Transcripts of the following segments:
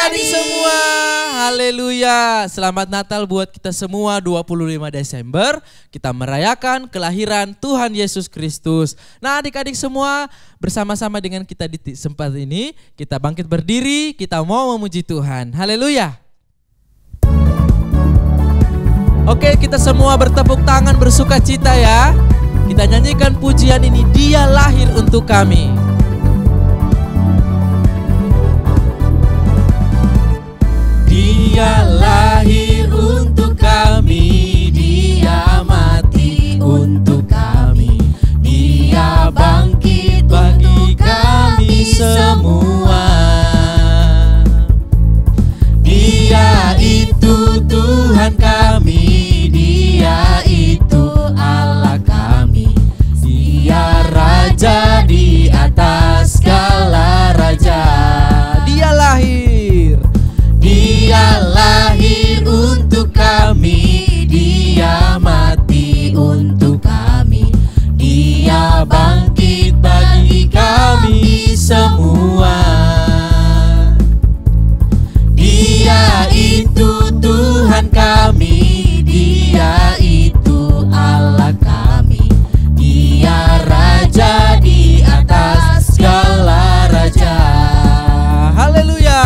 adik-adik semua, haleluya. Selamat Natal buat kita semua. 25 Desember kita merayakan kelahiran Tuhan Yesus Kristus. Nah adik-adik semua, bersama-sama dengan kita di tempat ini, kita bangkit berdiri, kita mau memuji Tuhan. Haleluya. Oke, kita semua bertepuk tangan bersuka cita ya. Kita nyanyikan pujian ini, Dia lahir untuk kami. Dia lahir untuk kami, Dia mati untuk kami, Dia bangkit bagi kami semua. Dia itu Tuhan kami, Dia itu Allah kami, Dia Raja di atas segala raja. Dia lahir, Dia lahir untuk kami, Dia mati untuk kami, Dia bangkit bagi kami semua. Dia itu Tuhan kami, Dia itu Allah kami, Dia Raja di atas segala raja. Haleluya.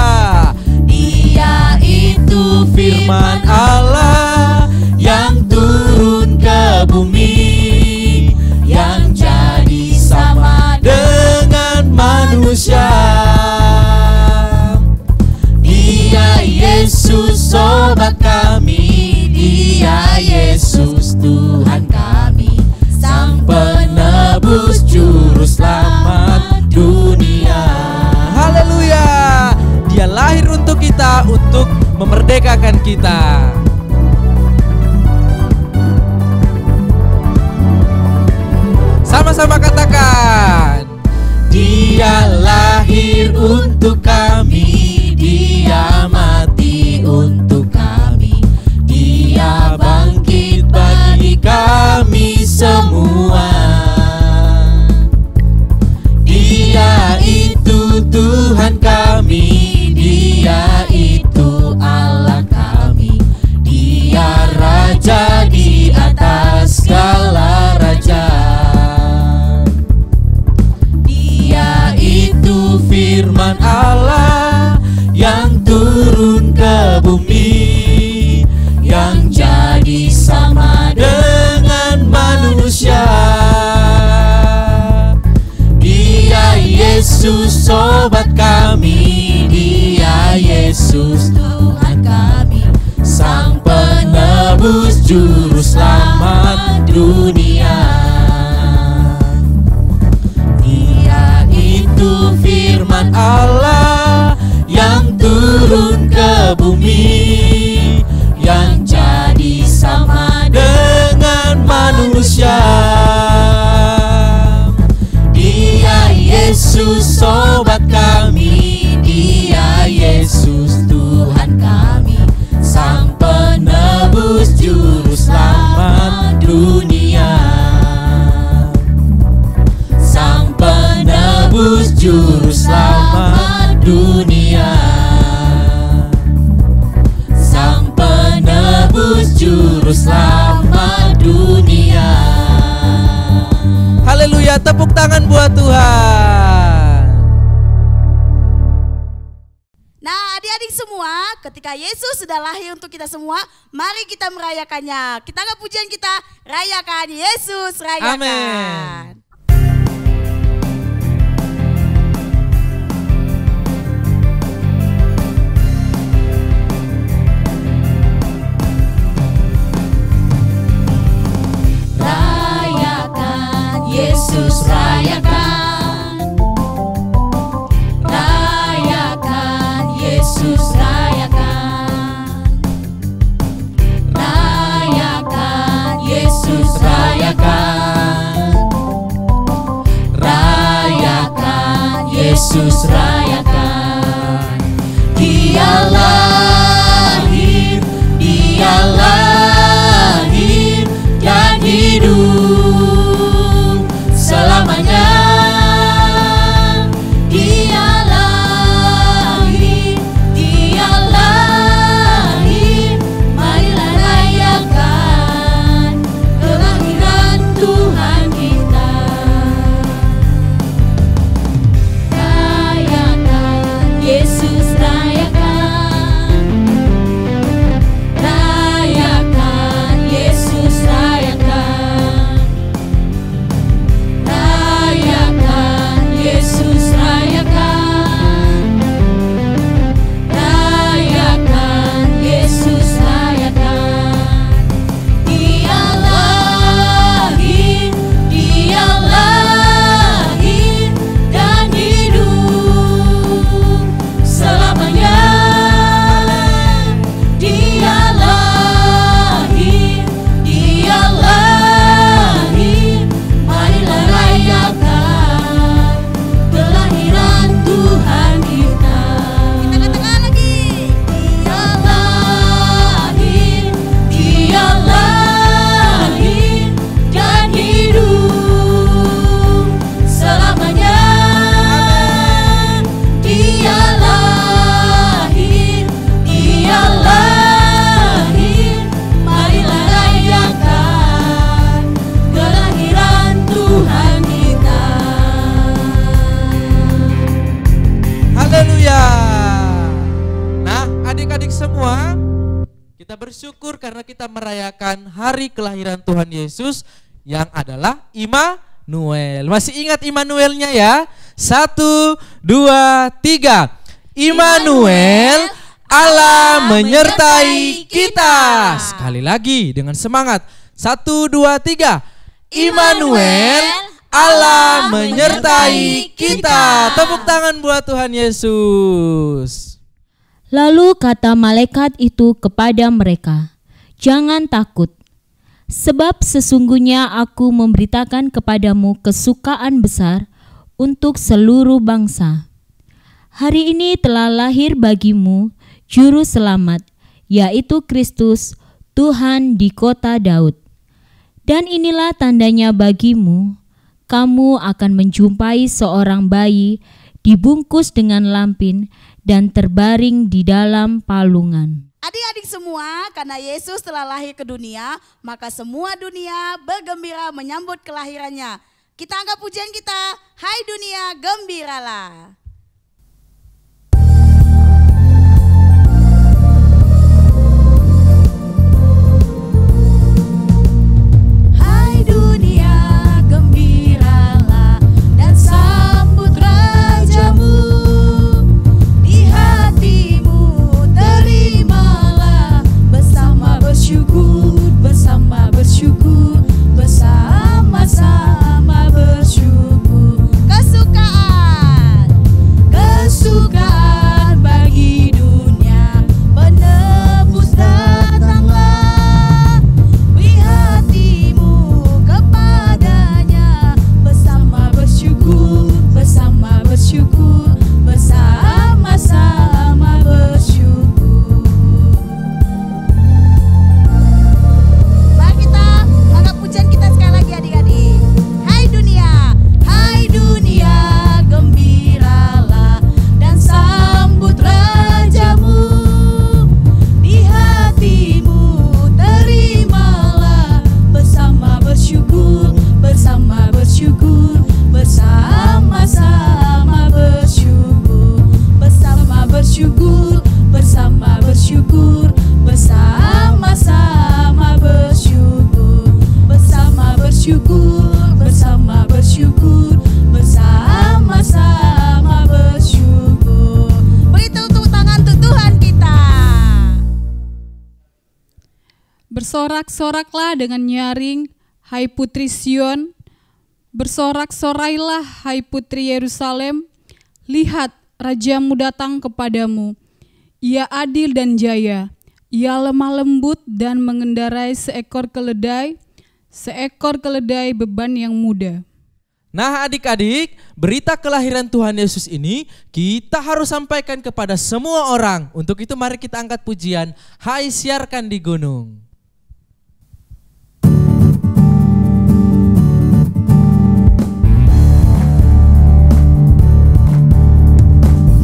Dia itu firman Allah yang turun ke bumi, yang jadi sama dengan manusia. Dia Yesus sobat kami, Dia Yesus Tuhan kami, Sang penebus juru selamat dunia. Haleluya. Dia lahir untuk kita, untuk memerdekakan kita. Sama-sama katakan, Dia lahir untuk kami, Dia mati untuk kami, Dia bangkit bagi kami semua. Dia itu Tuhan kami, Dia itu Allah kami, Dia Raja di atas segala raja. Dia itu firman Allah yang turun ke bumi, yang jadi sama dengan manusia. Dia Yesus sobat kami, Dia Yesus Tuhan kami, Sang penebus juru selamat dunia. Dia itu firman Allah yang turun ke bumi, yang jadi sama dengan manusia. Dia Yesus sobat kami, Dia Yesus Tuhan kami, Sang penebus juru selamat dunia. Sang penebus juru selamat dunia. Sang penebus juru selamat dunia. Haleluya, tepuk tangan buat Tuhan. Nah adik-adik semua, ketika Yesus sudah lahir untuk kita semua, mari kita merayakannya. Kita angkat pujian kita, rayakan Yesus, rayakan. Amin. Yesus rayakan, rayakan, Yesus rayakan, rayakan, Yesus rayakan, adik-adik semua, kita bersyukur karena kita merayakan hari kelahiran Tuhan Yesus yang adalah Immanuel. Masih ingat Immanuelnya ya? 1, 2, 3. Immanuel, Allah menyertai kita. Sekali lagi dengan semangat. 1, 2, 3. Immanuel, Allah menyertai kita. Tepuk tangan buat Tuhan Yesus. Lalu kata malaikat itu kepada mereka, "Jangan takut, sebab sesungguhnya aku memberitakan kepadamu kesukaan besar untuk seluruh bangsa. Hari ini telah lahir bagimu Juru Selamat, yaitu Kristus, Tuhan di kota Daud. Dan inilah tandanya bagimu, kamu akan menjumpai seorang bayi dibungkus dengan lampin dan terbaring di dalam palungan." Adik-adik semua, karena Yesus telah lahir ke dunia, maka semua dunia bergembira menyambut kelahirannya. Kita angkat pujian kita, hai dunia gembiralah. Hai dunia gembiralah dan sambut rajamu. Di hatimu terimalah bersama bersyukur, bersama-sama bersyukur. Kesukaan bagi dunia penebus datanglah. Beri hatimu kepadanya bersama bersyukur, bersama-sama bersyukur. Mari kita angkat pujian kita sekali lagi adik-adik. Hai dunia gembiralah dan sambut rajamu. Di hatimu terimalah bersama bersyukur, bersama-sama bersyukur. Bersama-sama bersyukur, bersama-sama bersyukur. Beri tepuk tangan untuk Tuhan kita. Bersorak-soraklah dengan nyaring, hai putri Sion. Bersorak-sorailah, hai putri Yerusalem. Lihat, rajamu datang kepadamu. Ia adil dan jaya. Ia lemah lembut dan mengendarai seekor keledai beban yang muda. Nah adik-adik, berita kelahiran Tuhan Yesus ini kita harus sampaikan kepada semua orang. Untuk itu mari kita angkat pujian, hai siarkan di gunung.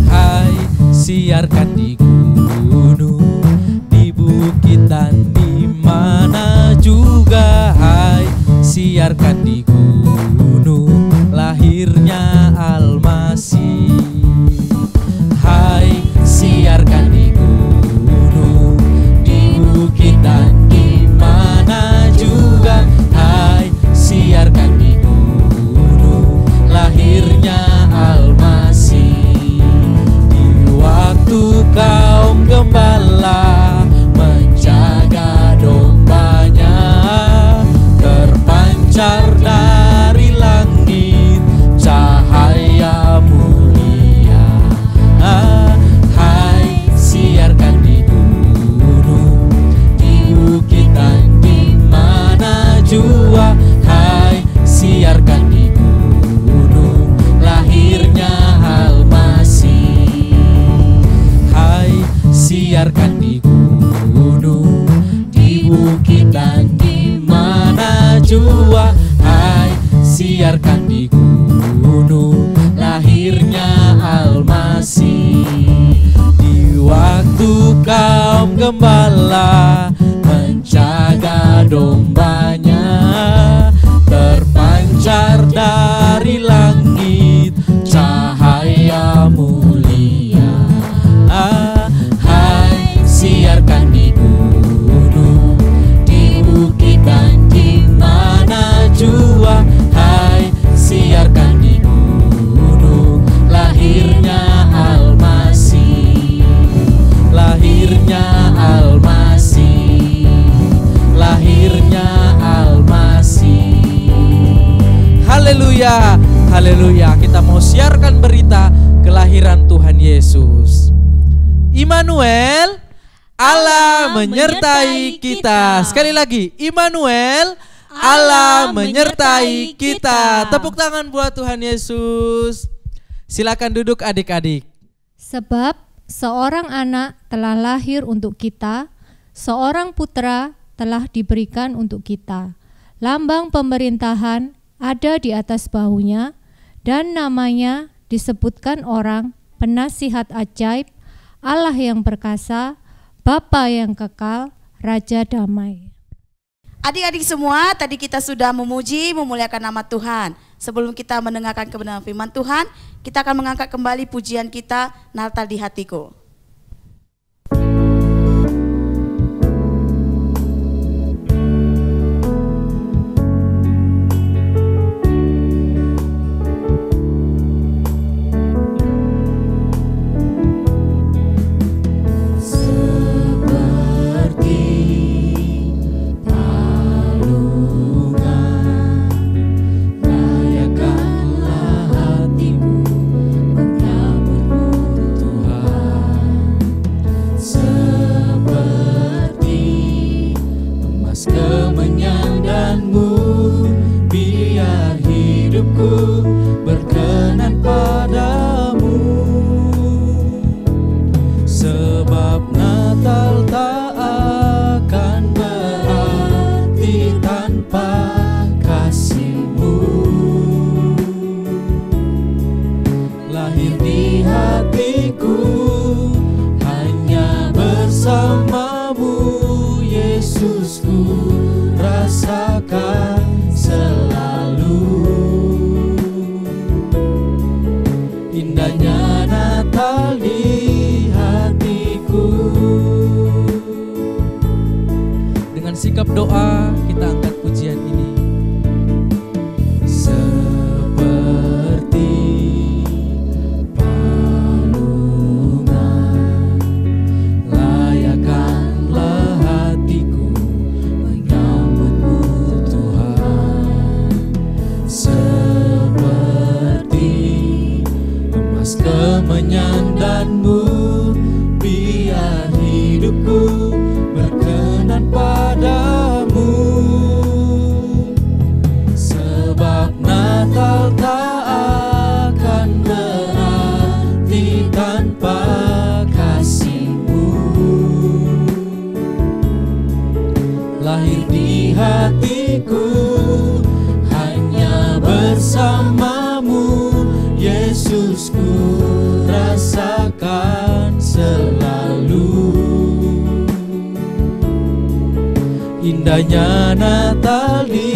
Hai siarkan di gunung, di bukit dan di mana juga. Hai siarkan di gunung, lahirnya Almasih. Hai siarkan di gunung, di bukit dan di mana juga. Hai siarkan di gunung, lahirnya Almasih. Di waktu kaum gembala menjaga dombanya, terpancar dari langit cahaya mulia. Hai siarkan di gunung, di bukit dan di mana jua. Hai siarkan di gunung, lahirnya Almasih. Hai siarkan di gunung, di bukit dan di mana jua. Hai siarkan di gunung, lahirnya Almasih. Di waktu kaum gembala menjaga dombanya, terpancar dari langit cahaya mulia. Hai Haleluya, haleluya. Kita mau siarkan berita kelahiran Tuhan Yesus. Immanuel, Allah menyertai kita. Sekali lagi, Immanuel, Allah menyertai kita. Tepuk tangan buat Tuhan Yesus. Silakan duduk adik-adik. Sebab seorang anak telah lahir untuk kita, seorang putra telah diberikan untuk kita. Lambang pemerintahan ada di atas bahunya, dan namanya disebutkan orang Penasihat Ajaib, Allah yang perkasa, Bapa yang kekal, Raja damai. Adik-adik semua, tadi kita sudah memuji, memuliakan nama Tuhan. Sebelum kita mendengarkan kebenaran firman Tuhan, kita akan mengangkat kembali pujian kita, Natal di Hatiku. Sikap doa kita angkat pujian ini. Seperti palungan layakkanlah hatiku menyambutmu Tuhan. Seperti emas kemenyan dan mur, biar hidupku berkenan padamu. Sebab Natal tak akan berarti tanpa kasih-Mu. Lahir di hatiku hanya bersama-Mu, Yesusku rasakan selalu. Indahnya Natal di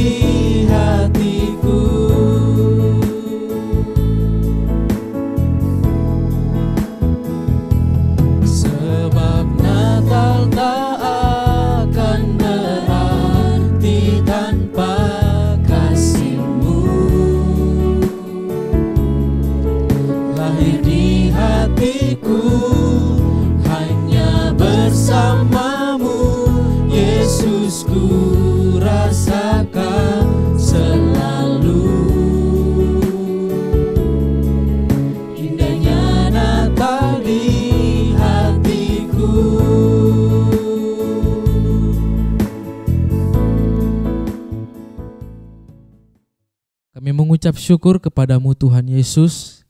hatiku. Sebab Natal tak akan berarti tanpa kasih-Mu. Lahir di hatiku hanya bersama-Mu, Yesusku rasakan selalu. Indahnya Natal di hatiku. Kami mengucap syukur kepadamu Tuhan Yesus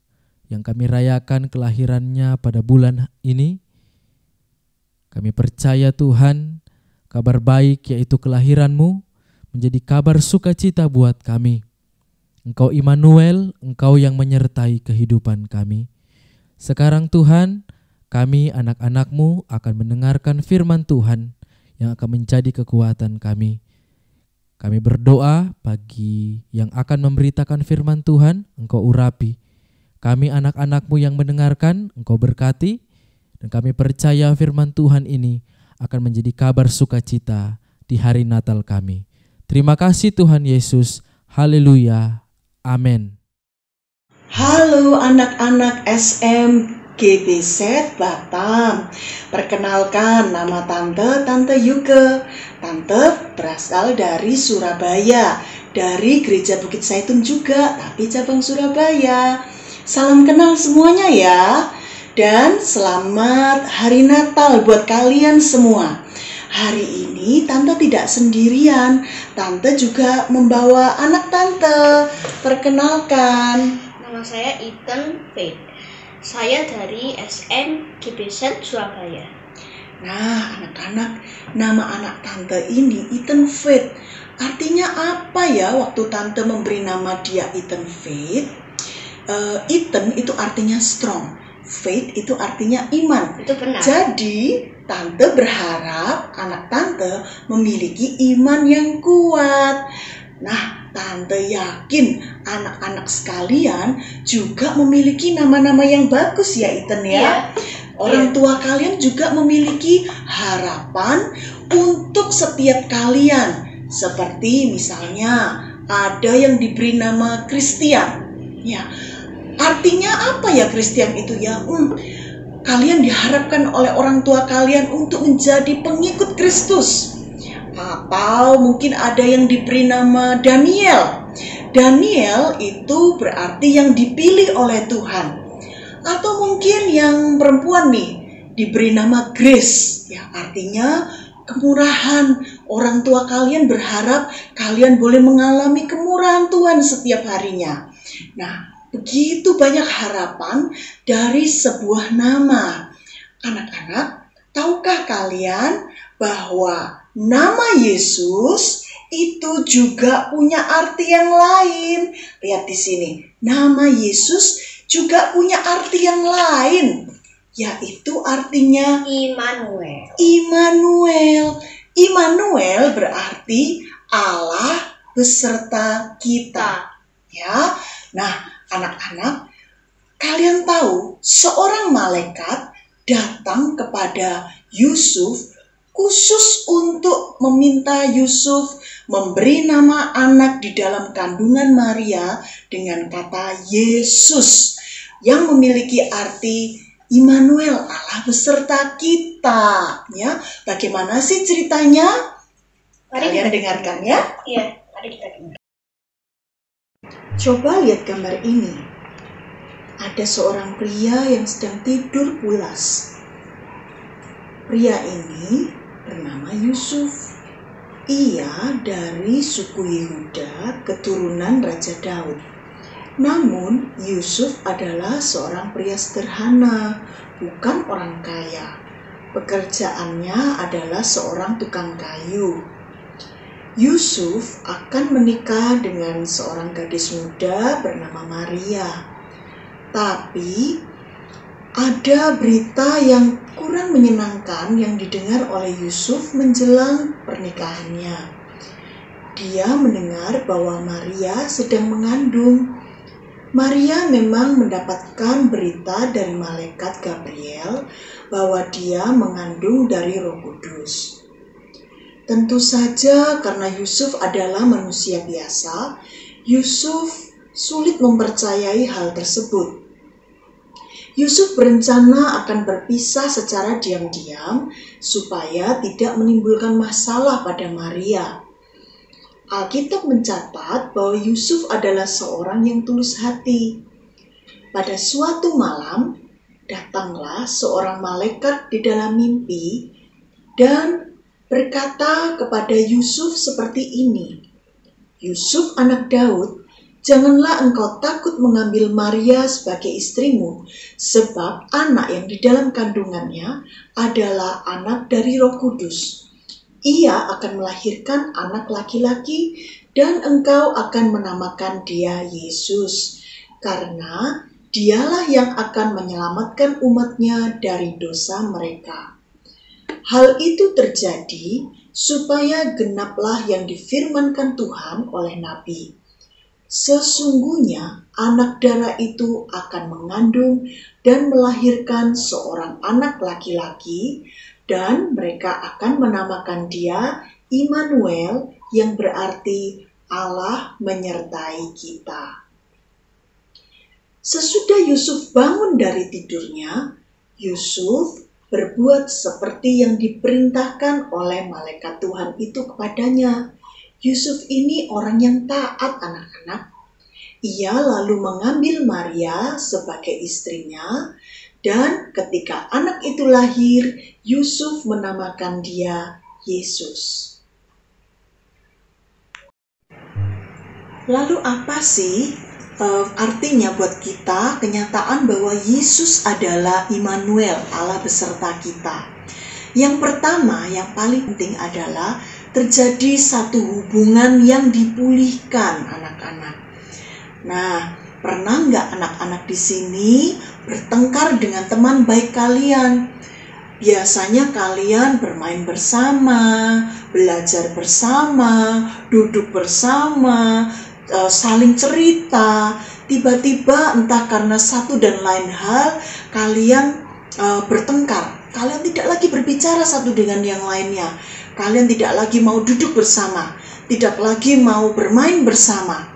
yang kami rayakan kelahirannya pada bulan ini. Kami percaya Tuhan, kabar baik yaitu kelahiran-Mu menjadi kabar sukacita buat kami. Engkau Immanuel, Engkau yang menyertai kehidupan kami. Sekarang Tuhan, kami anak-anak-Mu akan mendengarkan firman Tuhan yang akan menjadi kekuatan kami. Kami berdoa bagi yang akan memberitakan firman Tuhan, Engkau urapi. Kami anak-anak-Mu yang mendengarkan, Engkau berkati. Dan kami percaya firman Tuhan ini akan menjadi kabar sukacita di hari Natal kami. Terima kasih Tuhan Yesus. Haleluya. Amin. Halo anak-anak SM GBZ Batam. Perkenalkan, nama Tante Yuke. Tante berasal dari Surabaya, dari Gereja Bukit Zaitun juga, tapi cabang Surabaya. Salam kenal semuanya ya. Dan selamat Hari Natal buat kalian semua. Hari ini Tante tidak sendirian. Tante juga membawa anak Tante. Perkenalkan. Nama saya Ethan Faith. Saya dari SM GBZ Surabaya. Nah, anak-anak, nama anak Tante ini Ethan Faith. Artinya apa ya waktu Tante memberi nama dia Ethan Faith? Ethan itu artinya strong. Faith itu artinya iman. Itu benar. Jadi, Tante berharap anak Tante memiliki iman yang kuat. Nah, Tante yakin anak-anak sekalian juga memiliki nama-nama yang bagus ya, Ethan ya. Iya. Orang tua kalian juga memiliki harapan untuk setiap kalian. Seperti misalnya ada yang diberi nama Christian. Ya, artinya apa ya Christian itu ya? Kalian diharapkan oleh orang tua kalian untuk menjadi pengikut Kristus. Atau mungkin ada yang diberi nama Daniel. Daniel itu berarti yang dipilih oleh Tuhan. Atau mungkin yang perempuan nih diberi nama Grace. Ya, artinya kemurahan. Orang tua kalian berharap kalian boleh mengalami kemurahan Tuhan setiap harinya. Nah, begitu banyak harapan dari sebuah nama. Anak-anak, tahukah kalian bahwa nama Yesus itu juga punya arti yang lain? Lihat di sini, nama Yesus juga punya arti yang lain, yaitu artinya Immanuel. Immanuel berarti Allah beserta kita. Ya, nah anak-anak, kalian tahu seorang malaikat datang kepada Yusuf khusus untuk meminta Yusuf memberi nama anak di dalam kandungan Maria dengan kata Yesus yang memiliki arti Immanuel, Allah beserta kita. Ya, bagaimana sih ceritanya? Kalian dengarkan ya. Iya, mari kita dengar. Coba lihat gambar ini. Ada seorang pria yang sedang tidur pulas. Pria ini bernama Yusuf. Ia dari suku Yehuda, keturunan Raja Daud. Namun, Yusuf adalah seorang pria sederhana, bukan orang kaya. Pekerjaannya adalah seorang tukang kayu. Yusuf akan menikah dengan seorang gadis muda bernama Maria. Tapi ada berita yang kurang menyenangkan yang didengar oleh Yusuf menjelang pernikahannya. Dia mendengar bahwa Maria sedang mengandung. Maria memang mendapatkan berita dari malaikat Gabriel bahwa dia mengandung dari Roh Kudus. Tentu saja karena Yusuf adalah manusia biasa, Yusuf sulit mempercayai hal tersebut. Yusuf berencana akan berpisah secara diam-diam supaya tidak menimbulkan masalah pada Maria. Alkitab mencatat bahwa Yusuf adalah seorang yang tulus hati. Pada suatu malam, datanglah seorang malaikat di dalam mimpi dan berkata kepada Yusuf seperti ini, "Yusuf anak Daud, janganlah engkau takut mengambil Maria sebagai istrimu, sebab anak yang di dalam kandungannya adalah anak dari Roh Kudus. Ia akan melahirkan anak laki-laki dan engkau akan menamakan dia Yesus, karena dialah yang akan menyelamatkan umatnya dari dosa mereka." Hal itu terjadi supaya genaplah yang difirmankan Tuhan oleh Nabi. Sesungguhnya anak darah itu akan mengandung dan melahirkan seorang anak laki-laki, dan mereka akan menamakan dia Immanuel, yang berarti Allah menyertai kita. Sesudah Yusuf bangun dari tidurnya, Yusuf berbuat seperti yang diperintahkan oleh malaikat Tuhan itu kepadanya. Yusuf ini orang yang taat, anak-anak. Ia lalu mengambil Maria sebagai istrinya, dan ketika anak itu lahir, Yusuf menamakan dia Yesus. Lalu apa sih artinya buat kita kenyataan bahwa Yesus adalah Immanuel, Allah beserta kita? Yang pertama, yang paling penting adalah terjadi satu hubungan yang dipulihkan, anak-anak. Nah, pernah nggak anak-anak di sini bertengkar dengan teman baik kalian? Biasanya kalian bermain bersama, belajar bersama, duduk bersama, saling cerita. Tiba-tiba entah karena satu dan lain hal kalian bertengkar. Kalian tidak lagi berbicara satu dengan yang lainnya. Kalian tidak lagi mau duduk bersama, tidak lagi mau bermain bersama.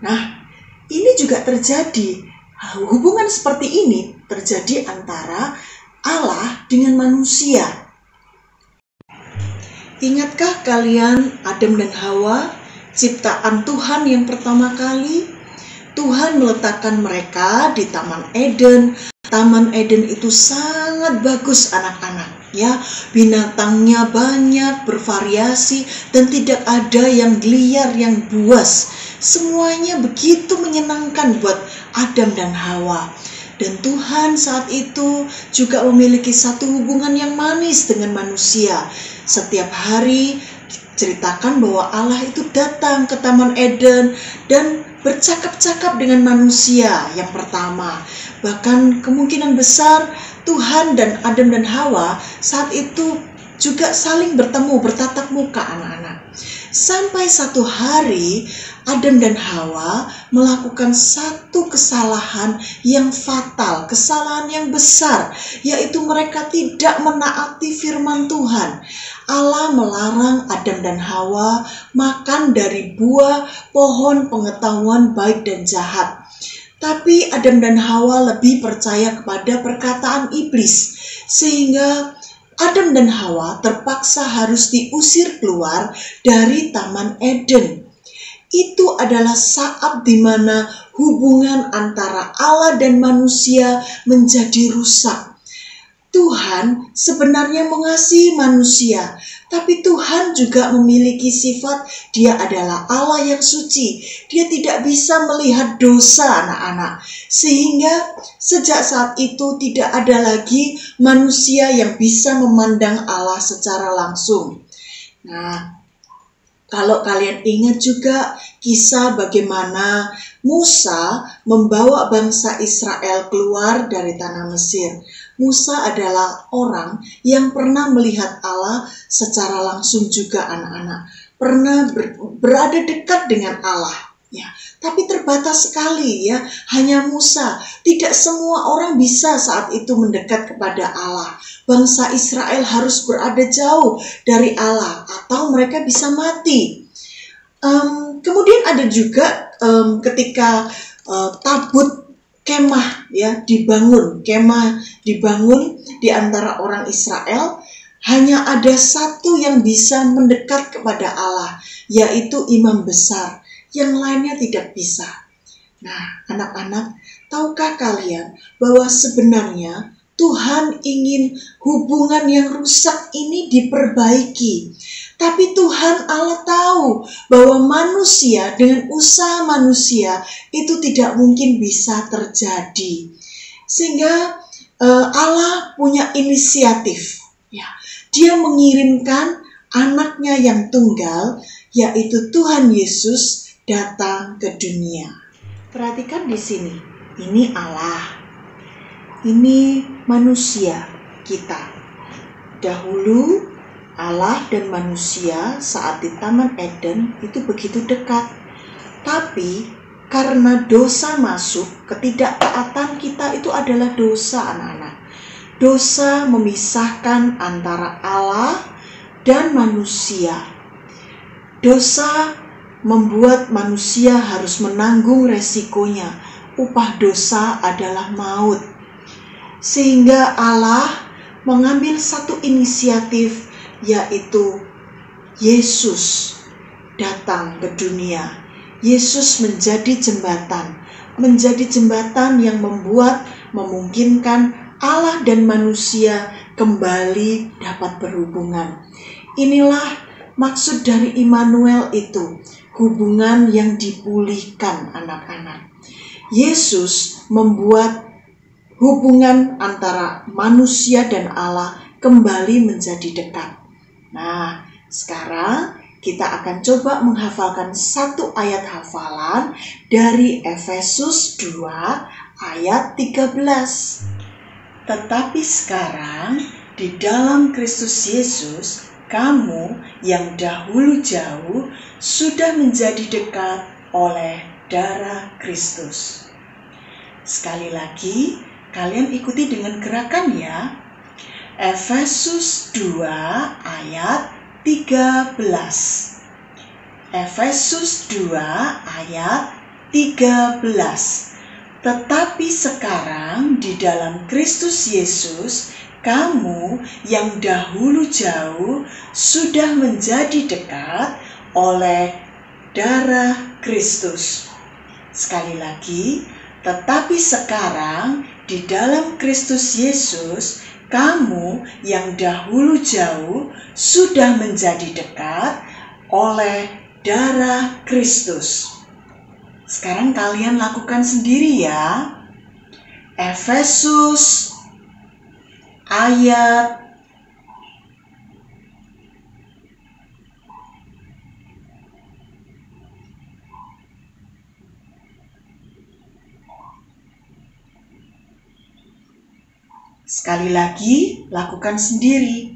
Nah, ini juga terjadi. Hubungan seperti ini terjadi antara Allah dengan manusia. Ingatkah kalian Adam dan Hawa, ciptaan Tuhan yang pertama kali? Tuhan meletakkan mereka di Taman Eden. Taman Eden itu sangat bagus, anak-anak. Ya, binatangnya banyak, bervariasi, dan tidak ada yang liar, yang buas. Semuanya begitu menyenangkan buat Adam dan Hawa. Dan Tuhan saat itu juga memiliki satu hubungan yang manis dengan manusia. Setiap hari ceritakan bahwa Allah itu datang ke Taman Eden dan bercakap-cakap dengan manusia yang pertama. Bahkan kemungkinan besar Tuhan dan Adam dan Hawa saat itu juga saling bertemu, bertatap muka, anak-anak. Sampai satu hari Adam dan Hawa melakukan satu kesalahan yang fatal, kesalahan yang besar, yaitu mereka tidak menaati firman Tuhan. Allah melarang Adam dan Hawa makan dari buah pohon pengetahuan baik dan jahat. Tapi Adam dan Hawa lebih percaya kepada perkataan iblis, sehingga Adam dan Hawa terpaksa harus diusir keluar dari Taman Eden. Itu adalah saat di mana hubungan antara Allah dan manusia menjadi rusak. Tuhan sebenarnya mengasihi manusia, tapi Tuhan juga memiliki sifat Dia adalah Allah yang suci. Dia tidak bisa melihat dosa, anak-anak. Sehingga sejak saat itu tidak ada lagi manusia yang bisa memandang Allah secara langsung. Nah, kalau kalian ingat juga kisah bagaimana Musa membawa bangsa Israel keluar dari tanah Mesir. Musa adalah orang yang pernah melihat Allah secara langsung juga, anak-anak. Pernah berada dekat dengan Allah. Ya, tapi terbatas sekali, ya. Hanya Musa. Tidak semua orang bisa saat itu mendekat kepada Allah. Bangsa Israel harus berada jauh dari Allah atau mereka bisa mati. Kemudian ada juga ketika tabut kemah dibangun di antara orang Israel, hanya ada satu yang bisa mendekat kepada Allah, yaitu imam besar. Yang lainnya tidak bisa. Nah, anak-anak, tahukah kalian bahwa sebenarnya Tuhan ingin hubungan yang rusak ini diperbaiki. Tapi Tuhan Allah tahu bahwa manusia dengan usaha manusia itu tidak mungkin bisa terjadi. Sehingga Allah punya inisiatif. Ya, Dia mengirimkan anaknya yang tunggal, yaitu Tuhan Yesus, datang ke dunia. Perhatikan di sini, ini Allah, ini manusia kita. Dahulu Allah dan manusia saat di Taman Eden itu begitu dekat. Tapi karena dosa masuk, ketidaktaatan kita itu adalah dosa, anak-anak. Dosa memisahkan antara Allah dan manusia. Dosa membuat manusia harus menanggung resikonya upah dosa adalah maut. Sehingga Allah mengambil satu inisiatif, yaitu Yesus datang ke dunia. Yesus menjadi jembatan yang memungkinkan Allah dan manusia kembali dapat berhubungan. Inilah maksud dari Immanuel itu, hubungan yang dipulihkan anak-anak. Yesus membuat hubungan antara manusia dan Allah kembali menjadi dekat. Nah, sekarang kita akan coba menghafalkan satu ayat hafalan dari Efesus 2 ayat 13. Tetapi sekarang di dalam Kristus Yesus, kamu yang dahulu jauh sudah menjadi dekat oleh darah Kristus. Sekali lagi, kalian ikuti dengan gerakan ya. Efesus 2 ayat 13. Efesus 2 ayat 13. Tetapi sekarang di dalam Kristus Yesus, kamu yang dahulu jauh sudah menjadi dekat oleh darah Kristus. Sekali lagi, tetapi sekarang di dalam Kristus Yesus, kamu yang dahulu jauh sudah menjadi dekat oleh darah Kristus. Sekarang kalian lakukan sendiri ya. Efesus ayat sekali lagi, lakukan sendiri.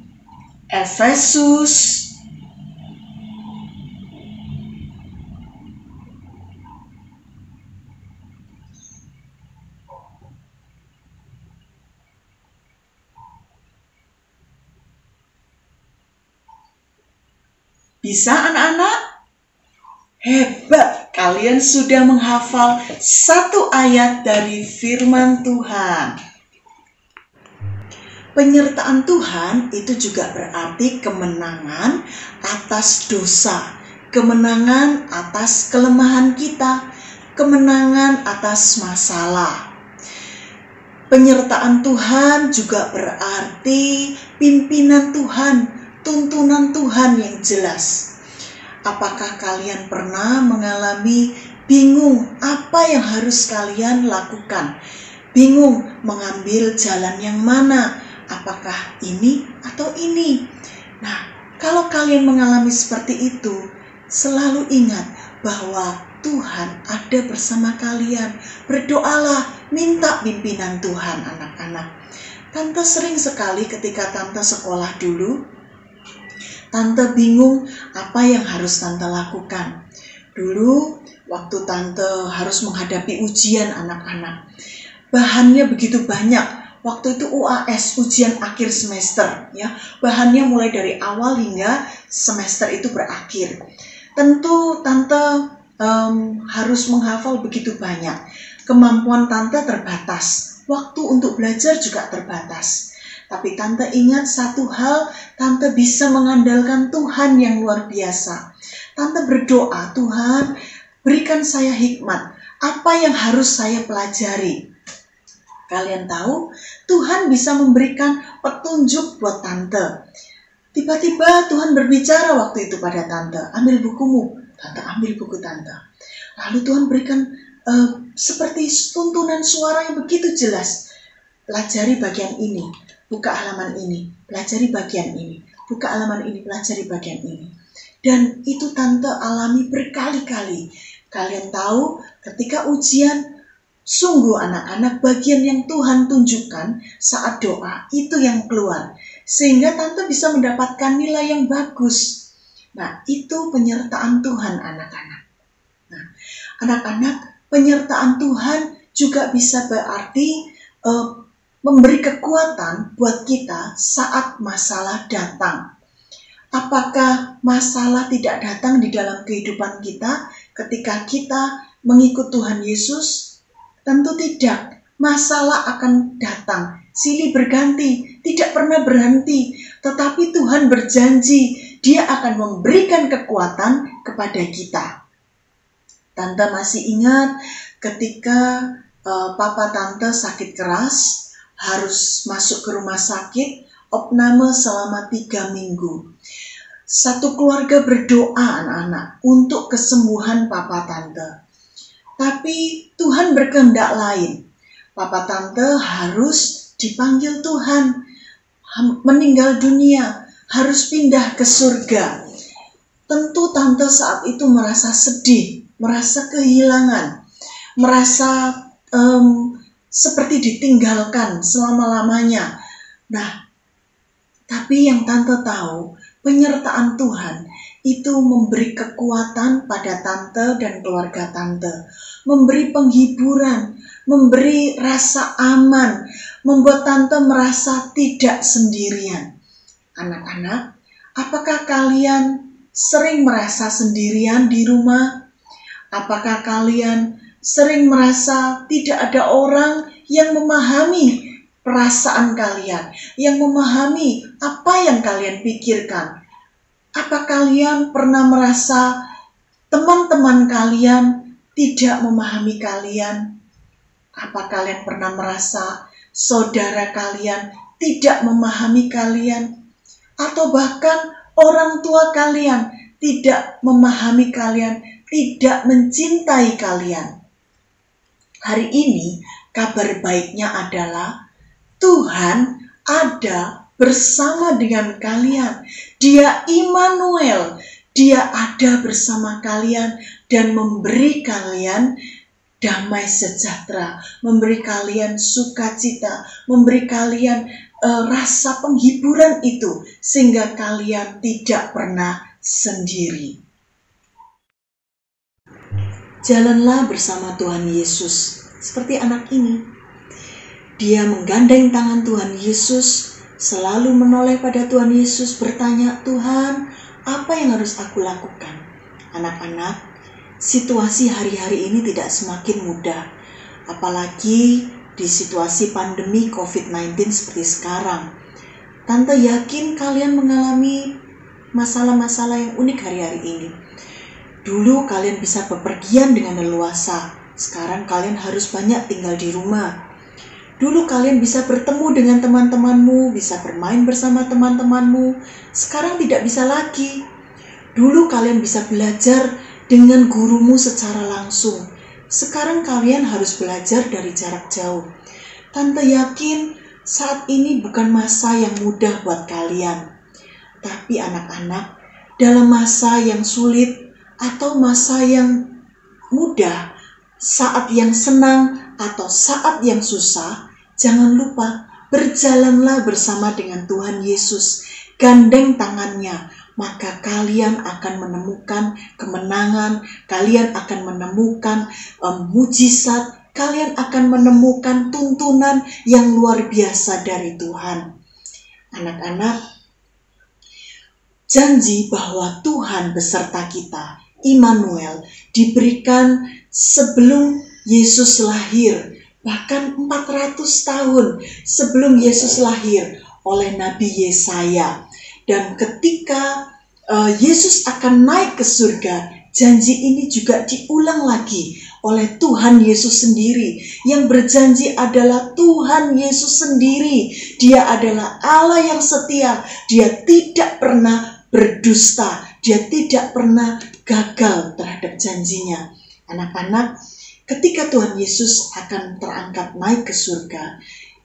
Efesus bisa anak-anak? Hebat, kalian sudah menghafal satu ayat dari firman Tuhan. Penyertaan Tuhan itu juga berarti kemenangan atas dosa, kemenangan atas kelemahan kita, kemenangan atas masalah. Penyertaan Tuhan juga berarti pimpinan Tuhan, tuntunan Tuhan yang jelas. Apakah kalian pernah mengalami bingung apa yang harus kalian lakukan? Bingung mengambil jalan yang mana? Apakah ini atau ini? Nah, kalau kalian mengalami seperti itu, selalu ingat bahwa Tuhan ada bersama kalian. Berdoalah, minta pimpinan Tuhan anak-anak. Tante sering sekali ketika Tante sekolah dulu, Tante bingung apa yang harus Tante lakukan. Dulu waktu Tante harus menghadapi ujian anak-anak, bahannya begitu banyak. Waktu itu UAS, ujian akhir semester, ya. Bahannya mulai dari awal hingga semester itu berakhir. Tentu Tante harus menghafal begitu banyak. Kemampuan Tante terbatas, waktu untuk belajar juga terbatas. Tapi Tante ingat satu hal, Tante bisa mengandalkan Tuhan yang luar biasa. Tante berdoa, Tuhan berikan saya hikmat, apa yang harus saya pelajari. Kalian tahu, Tuhan bisa memberikan petunjuk buat Tante. Tiba-tiba Tuhan berbicara waktu itu pada Tante, ambil bukumu. Tante ambil buku Tante. Lalu Tuhan berikan seperti tuntunan suara yang begitu jelas. Pelajari bagian ini. Buka halaman ini, pelajari bagian ini. Buka halaman ini, pelajari bagian ini. Dan itu Tante alami berkali-kali. Kalian tahu, ketika ujian, sungguh anak-anak bagian yang Tuhan tunjukkan saat doa, itu yang keluar. Sehingga Tante bisa mendapatkan nilai yang bagus. Nah, itu penyertaan Tuhan anak-anak. Nah, anak-anak, penyertaan Tuhan juga bisa berarti memberi kekuatan buat kita saat masalah datang. Apakah masalah tidak datang di dalam kehidupan kita ketika kita mengikut Tuhan Yesus? Tentu tidak. Masalah akan datang, silih berganti, tidak pernah berhenti. Tetapi Tuhan berjanji, Dia akan memberikan kekuatan kepada kita. Tante masih ingat ketika papa tante sakit keras, harus masuk ke rumah sakit, opname selama 3 minggu. Satu keluarga berdoa anak-anak untuk kesembuhan papa tante. Tapi Tuhan berkehendak lain. Papa tante harus dipanggil Tuhan, meninggal dunia, harus pindah ke surga. Tentu tante saat itu merasa sedih, merasa kehilangan, merasa seperti ditinggalkan selama-lamanya. Nah, tapi yang tante tahu, penyertaan Tuhan itu memberi kekuatan pada tante dan keluarga tante, memberi penghiburan, memberi rasa aman, membuat tante merasa tidak sendirian. Anak-anak, apakah kalian sering merasa sendirian di rumah? Apakah kalian sering merasa tidak ada orang yang memahami perasaan kalian, yang memahami apa yang kalian pikirkan? Apa kalian pernah merasa teman-teman kalian tidak memahami kalian? Apa kalian pernah merasa saudara kalian tidak memahami kalian? Atau bahkan orang tua kalian tidak memahami kalian, tidak mencintai kalian? Hari ini kabar baiknya adalah Tuhan ada bersama dengan kalian. Dia Immanuel, Dia ada bersama kalian dan memberi kalian damai sejahtera, memberi kalian sukacita, memberi kalian rasa penghiburan itu, sehingga kalian tidak pernah sendiri. Jalanlah bersama Tuhan Yesus, seperti anak ini. Dia menggandeng tangan Tuhan Yesus, selalu menoleh pada Tuhan Yesus, bertanya, Tuhan, apa yang harus aku lakukan? Anak-anak, situasi hari-hari ini tidak semakin mudah, apalagi di situasi pandemi COVID-19 seperti sekarang. Tante yakin kalian mengalami masalah-masalah yang unik hari-hari ini. Dulu kalian bisa bepergian dengan leluasa, sekarang kalian harus banyak tinggal di rumah. Dulu kalian bisa bertemu dengan teman-temanmu, bisa bermain bersama teman-temanmu, sekarang tidak bisa lagi. Dulu kalian bisa belajar dengan gurumu secara langsung, sekarang kalian harus belajar dari jarak jauh. Tante yakin saat ini bukan masa yang mudah buat kalian. Tapi anak-anak, dalam masa yang sulit atau masa yang mudah, saat yang senang atau saat yang susah, jangan lupa berjalanlah bersama dengan Tuhan Yesus. Gandeng tangannya, maka kalian akan menemukan kemenangan, kalian akan menemukan mujizat, kalian akan menemukan tuntunan yang luar biasa dari Tuhan. Anak-anak, janji bahwa Tuhan beserta kita, Immanuel, diberikan sebelum Yesus lahir, bahkan 400 tahun sebelum Yesus lahir oleh Nabi Yesaya. Dan ketika Yesus akan naik ke surga, janji ini juga diulang lagi oleh Tuhan Yesus sendiri. Yang berjanji adalah Tuhan Yesus sendiri. Dia adalah Allah yang setia. Dia tidak pernah berdusta. Dia tidak pernah gagal terhadap janjinya. Anak-anak, ketika Tuhan Yesus akan terangkat naik ke surga,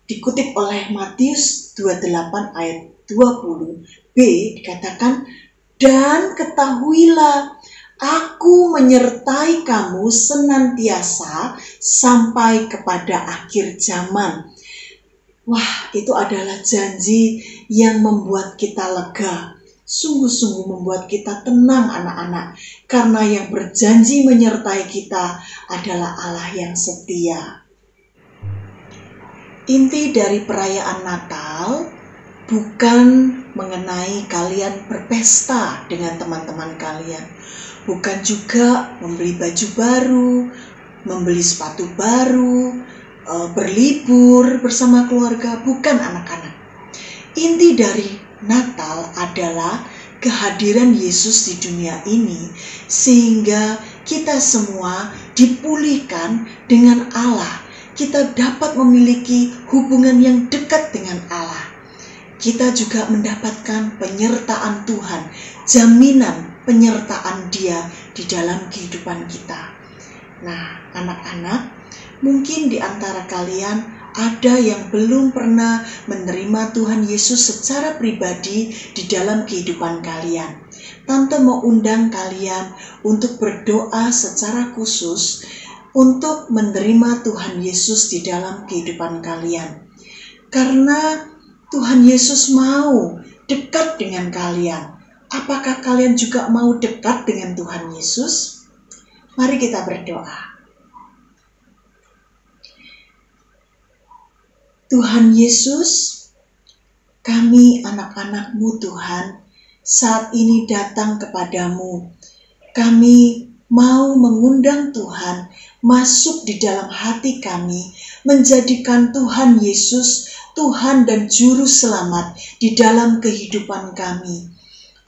dikutip oleh Matius 28 ayat 20b, dikatakan, dan ketahuilah, aku menyertai kamu senantiasa sampai kepada akhir zaman. Wah, itu adalah janji yang membuat kita lega. Sungguh-sungguh membuat kita tenang anak-anak, karena yang berjanji menyertai kita adalah Allah yang setia. Inti dari perayaan Natal bukan mengenai kalian berpesta dengan teman-teman kalian, bukan juga membeli baju baru, membeli sepatu baru, berlibur bersama keluarga, bukan anak-anak. Inti dari Natal adalah kehadiran Yesus di dunia ini, sehingga kita semua dipulihkan dengan Allah. Kita dapat memiliki hubungan yang dekat dengan Allah. Kita juga mendapatkan penyertaan Tuhan, jaminan penyertaan Dia di dalam kehidupan kita. Nah, anak-anak, mungkin di antara kalian ada yang belum pernah menerima Tuhan Yesus secara pribadi di dalam kehidupan kalian. Tante mau undang kalian untuk berdoa secara khusus untuk menerima Tuhan Yesus di dalam kehidupan kalian. Karena Tuhan Yesus mau dekat dengan kalian. Apakah kalian juga mau dekat dengan Tuhan Yesus? Mari kita berdoa. Tuhan Yesus, kami anak-anak-Mu Tuhan, saat ini datang kepadamu. Kami mau mengundang Tuhan masuk di dalam hati kami, menjadikan Tuhan Yesus Tuhan dan Juru Selamat di dalam kehidupan kami.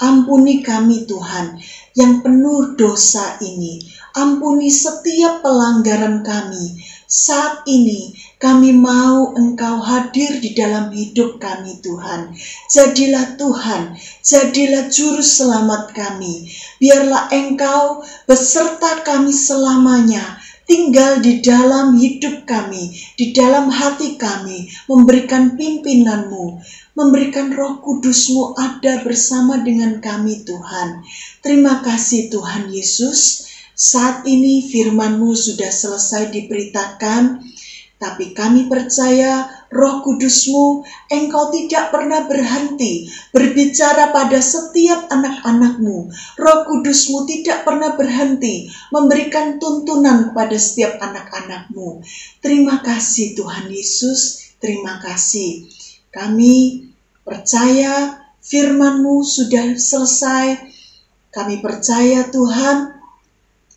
Ampuni kami Tuhan yang penuh dosa ini. Ampuni setiap pelanggaran kami. Saat ini kami mau Engkau hadir di dalam hidup kami Tuhan. Jadilah Tuhan, jadilah Juru Selamat kami. Biarlah Engkau beserta kami selamanya, tinggal di dalam hidup kami, di dalam hati kami, memberikan pimpinan-Mu, memberikan Roh Kudus-Mu ada bersama dengan kami Tuhan. Terima kasih Tuhan Yesus. Saat ini firman-Mu sudah selesai diberitakan, tapi kami percaya Roh Kudus-Mu, Engkau tidak pernah berhenti berbicara pada setiap anak-anak-Mu. Roh Kudus-Mu tidak pernah berhenti memberikan tuntunan kepada setiap anak-anak-Mu. Terima kasih Tuhan Yesus, terima kasih. Kami percaya firman-Mu sudah selesai. Kami percaya Tuhan,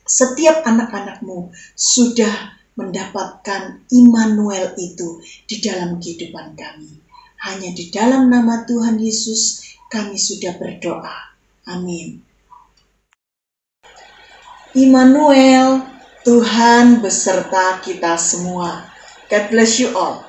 setiap anak-anak-Mu sudah mendapatkan Immanuel itu di dalam kehidupan kami. Hanya di dalam nama Tuhan Yesus kami sudah berdoa. Amin. Immanuel, Tuhan beserta kita semua. God bless you all.